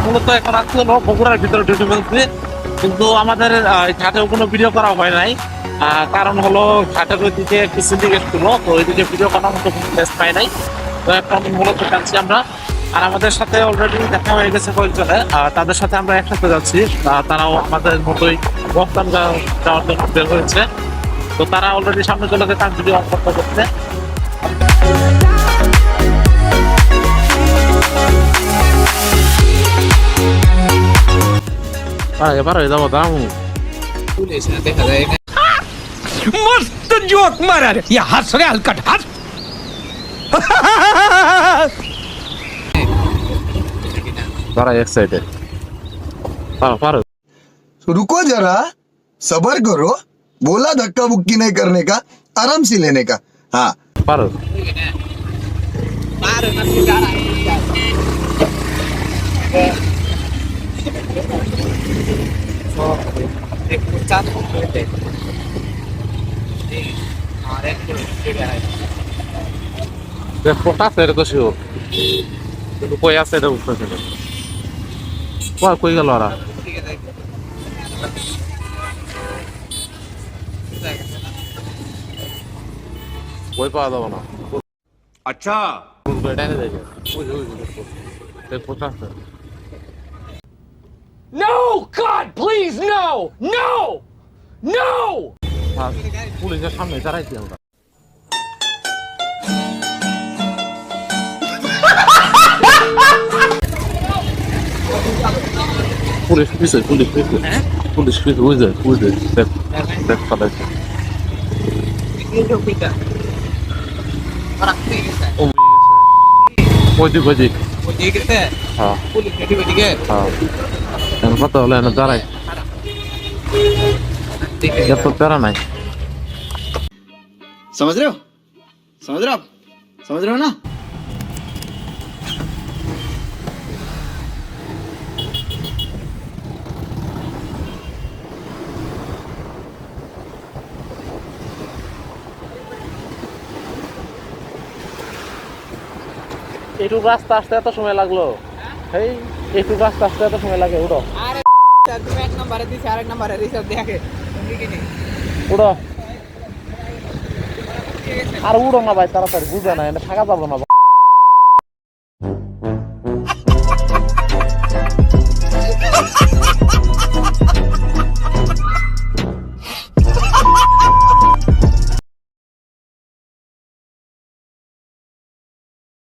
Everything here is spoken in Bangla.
মূলত এখন আসলে বগুড়ার ভিতরে ঢুকে ফেলছি, কিন্তু আমাদের ঘাটেও কোনো ভিডিও করা হয় নাই। কারণ হলো ঘাটের ওইদিকে একটু সিন্ডিকেট ছিল, তো ওইদিকে ভিডিও করার মতো কোনো প্লেস পাই নাই। তো এখন মূলত যাচ্ছি আমরা, আর আমাদের সাথে অলরেডি দেখা হয়ে গেছে কয়েকজনে, তাদের সাথে আমরা একসাথে যাচ্ছি। তারাও আমাদের মতোই বস্তান যাওয়ার জন্য বের হয়েছে। তো তারা অলরেডি সামনে চলে গেছে ভিডিও অন করতে করতে। এবার হয়ে যাবো দাম मस्त जोक मारा रे या हंस रे हलकट हंस बड़ा एक्साइटेड पारो पारो रुको जरा सबर करो बोला धक्का बुक्की नहीं करने का आराम से लेने का हाँ पारो Potas era do senhor. Eu conheço era o presidente. Qual é a galera? Foi para dar uma. अच्छा Os dois nem dele. Tem potas. No God please no no no পুলিশের সামনে দাঁড়াইছি আমরা। পুলিশ পিছে পুলিশ পিছে পুলিশ পিছে ওই যে দেখ পালাইছে। ওইদিক হ্যাঁ হ্যাঁ কত হলো এনে দাঁড়াই এত প্যারা নাই। समझ रहे हो आप समझ रहे हो ना এইটুক রাস্তা আসতে এত সময় লাগলো? এই এইটুক রাস্তা আসতে এত সময় লাগে? উঠো তুমি এক নম্বরে দিছি আরেক নম্বরে রিসার্ভ দেখে উঠো আর উড়ো না ভাই, তাড়াতাড়ি বুঝে না, এটা থাকা যাবো না।